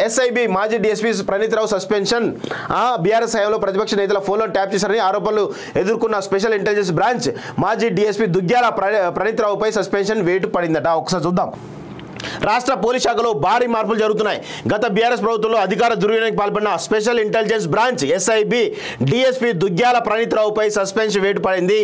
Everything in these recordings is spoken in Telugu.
ఎస్ఐబి మాజీ డిఎస్పీ ప్రణీత్ రావు సస్పెన్షన్. బీఆర్ఎస్ హయాంలో ప్రతిపక్ష నేతల ఫోన్లను ట్యాప్ చేశారని ఆరోపణలు ఎదుర్కొన్న స్పెషల్ ఇంటెలిజెన్స్ బ్రాంచ్ మాజీ డిఎస్పీ దుగ్గ్యాల ప్రణీత్ రావుపై సస్పెన్షన్ వేటు పడిందట. ఒకసారి చూద్దాం. రాష్ట్ర పోలీస్ శాఖలో భారీ మార్పులు జరుగుతున్నాయి. గత బీఆర్ఎస్ ప్రభుత్వంలో అధికార దుర్వినియోగానికి పాల్పడిన special intelligence branch SIB DSP Duggyala Praneeth రావుపై సస్పెన్షన్ వేటు పడింది.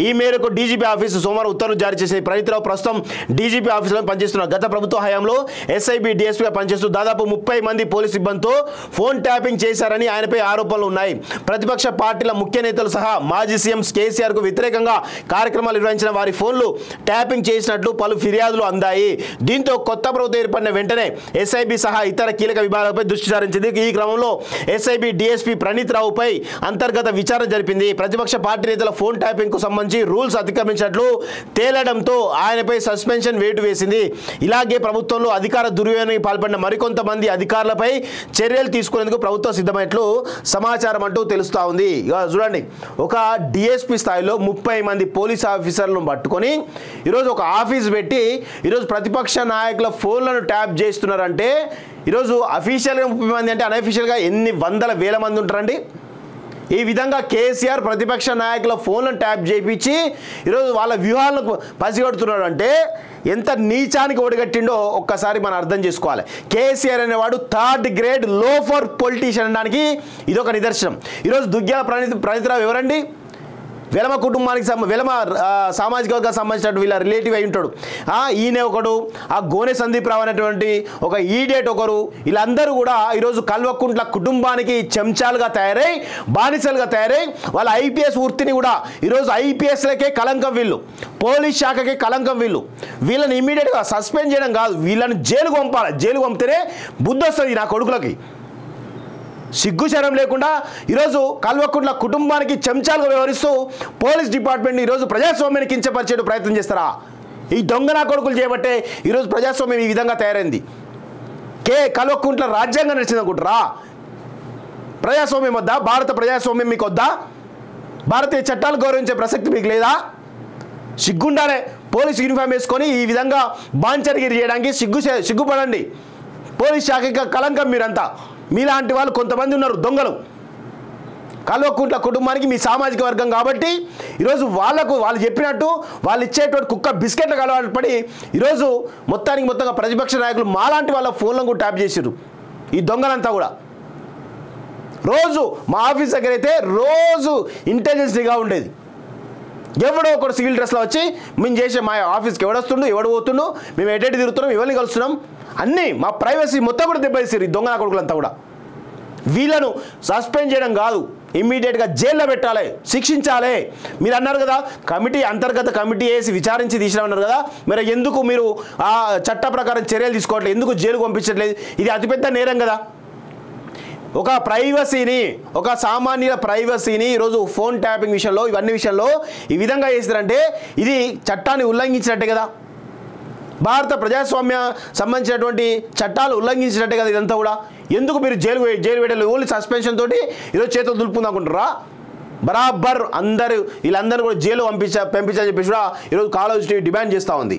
ఈ మేరకు డీజీపీ ఆఫీసు సోమవారం ఉత్తర్వులు జారీ చేసింది. ప్రణీత్ రావు ప్రస్తుతం డీజీపీ ఆఫీసులో పనిచేస్తున్నారు. గత ప్రభుత్వ హయాంలో ఎస్ఐబి డిఎస్పీగా పనిచేస్తూ దాదాపు 30 మంది పోలీసు సిబ్బందితో ఫోన్ ట్యాపింగ్ చేశారని ఆయనపై ఆరోపణలు ఉన్నాయి. ప్రతిపక్ష పార్టీల ముఖ్య నేతలు సహా మాజీ సీఎం కేసీఆర్ కు వ్యతిరేకంగా కార్యక్రమాలు నిర్వహించిన వారి ఫోన్లు ట్యాపింగ్ చేసినట్లు పలు ఫిర్యాదులు అందాయి. దీంతో కొత్త ప్రభుత్వం ఏర్పడిన వెంటనే ఎస్ఐబి సహా ఇతర కీలక విభాగాలపై దృష్టి సారించింది. ఈ క్రమంలో ఎస్ఐబి డిఎస్పీ ప్రణీత్ రావుపై అంతర్గత విచారణ జరిపింది. ప్రతిపక్ష పార్టీ నేతల ఫోన్ ట్యాపింగ్ కు సంబంధించి రూల్స్ అతిక్రమించినట్లు తేలడంతో ఆయనపై సస్పెన్షన్ వేటు వేసింది. ఇలాగే ప్రభుత్వంలో అధికార దుర్వినియోగానికి పాల్పడిన మరికొంతమంది అధికారులపై చర్యలు తీసుకునేందుకు ప్రభుత్వం సిద్ధమైనట్లు సమాచారం అంటూ తెలుస్తా ఉంది. ఇక చూడండి, ఒక డిఎస్పీ స్థాయిలో 30 మంది పోలీస్ ఆఫీసర్లను పట్టుకొని ఈరోజు ఒక ఆఫీస్ పెట్టి ఈరోజు ప్రతిపక్ష నాయకుల ఫోన్లను ట్యాప్ చేస్తున్నారంటే ఈరోజు అఫీషియల్గా 30 మంది అంటే అన్అఫీషియల్గా ఎన్ని వందల వేల మంది ఉంటారండి. ఈ విధంగా కేసీఆర్ ప్రతిపక్ష నాయకుల ఫోన్లను ట్యాప్ చేయించి ఈరోజు వాళ్ళ వ్యూహాలను పసిగడుతున్నాడు అంటే ఎంత నీచానికి ఒడిగట్టిండో ఒక్కసారి మనం అర్థం చేసుకోవాలి. కేసీఆర్ అనేవాడు 3rd గ్రేడ్ లోఫర్ పొలిటీషియన్ అనడానికి ఇదొక నిదర్శనం. ఈరోజు దుగ్గ్యాల ప్రణీత్ రావు ఎవరండి? వెలమ కుటుంబానికి వెలమ సామాజిక వర్గానికి సంబంధించినట్టు వీళ్ళ రిలేటివ్ అయి ఉంటాడు. ఈయన ఒకడు, ఆ గోనె సందీప్ రావు అనేటువంటి ఒక ఈడియట్ ఒకరు, వీళ్ళందరూ కూడా ఈరోజు కల్వకుంట్ల కుటుంబానికి చెంచాలుగా తయారై బానిసలుగా తయారై వాళ్ళ ఐపీఎస్ వృత్తిని కూడా ఈరోజు ఐపీఎస్లకే కలంకం వీళ్ళు, పోలీస్ శాఖకే కలంకం వీళ్ళు. వీళ్ళని ఇమీడియట్గా సస్పెండ్ చేయడం కాదు, వీళ్ళని జైలుకు పంపాలి. జైలుకు పంపితేనే బుద్ధి వస్తుంది నా కొడుకులకి. సిగ్గుశరం లేకుండా ఈరోజు కల్వకుంట్ల కుటుంబానికి చెంచాలుగా వ్యవహరిస్తూ పోలీస్ డిపార్ట్మెంట్ని ఈరోజు ప్రజాస్వామ్యాన్ని కించపరిచే ప్రయత్నం చేస్తారా? ఈ దొంగనా కొడుకులు చేయబట్టే ఈరోజు ప్రజాస్వామ్యం ఈ విధంగా తయారైంది. కల్వకుంట్ల రాజ్యాంగం నడిచిందనుకుంటారా? ప్రజాస్వామ్యం వద్దా? భారత ప్రజాస్వామ్యం మీకు వద్దా? భారతీయ చట్టాలు గౌరవించే ప్రసక్తి మీకు లేదా? సిగ్గుండాలే. పోలీస్ యూనిఫామ్ వేసుకొని ఈ విధంగా బాంచరిగిరి చేయడానికి సిగ్గుపడండి. పోలీస్ శాఖకి కలంకం మీరంతా. మీలాంటి వాళ్ళు కొంతమంది ఉన్నారు దొంగలు. కల్వకుంట్ల కుటుంబానికి మీ సామాజిక వర్గం కాబట్టి ఈరోజు వాళ్ళు చెప్పినట్టు వాళ్ళు ఇచ్చేటువంటి కుక్క బిస్కెట్లకు అలవాటు పడి ఈరోజు మొత్తంగా ప్రతిపక్ష నాయకులు మాలాంటి వాళ్ళ ఫోన్లను కూడా ట్యాప్ చేసారు. ఈ దొంగలంతా కూడా రోజు మా ఆఫీస్ దగ్గర అయితే రోజు ఇంటెలిజెన్స్ నిఘా ఉండేది. ఎవడో ఒకడు సివిల్ డ్రెస్లో వచ్చి మేము చేసే మా ఆఫీస్కి ఎవడొస్తుండు, ఎవడు పోతుండు, మేము ఎటు తిరుగుతున్నాం, ఎవరిని కలుస్తున్నాం, అన్నీ మా ప్రైవసీ మొత్తం కూడా దెబ్బతీసారు ఈ దొంగ కొడుకులంతా కూడా. వీళ్ళను సస్పెండ్ చేయడం కాదు, ఇమ్మీడియట్గా జైల్లో పెట్టాలి, శిక్షించాలి. మీరు అన్నారు కదా అంతర్గత కమిటీ వేసి విచారించి తీసినామన్నారు కదా, మరి ఎందుకు మీరు ఆ చట్ట ప్రకారం చర్యలు తీసుకోవట్లేదు, ఎందుకు జైలుకు పంపించట్లేదు? ఇది అతిపెద్ద నేరం కదా. ఒక ప్రైవసీని, ఒక సామాన్యుల ప్రైవసీని ఈరోజు ఫోన్ ట్యాపింగ్ విషయంలో, ఇవన్నీ విషయంలో ఈ విధంగా చేస్తారంటే ఇది చట్టాన్ని ఉల్లంఘించినట్టే కదా. భారత ప్రజాస్వామ్య సంబంధించినటువంటి చట్టాలు ఉల్లంఘించినట్టే కదా ఇదంతా కూడా. ఎందుకు మీరు జైలు పెట్టలేదు? ఓన్లీ సస్పెన్షన్ తోటి ఈరోజు చేతులు దులుపుకుందాకుంటారా? బరాబర్ వీళ్ళందరూ కూడా జైలు పంపించాలని చెప్పేసి కూడా ఈరోజు కాలేజ్ డిమాండ్ చేస్తూ ఉంది.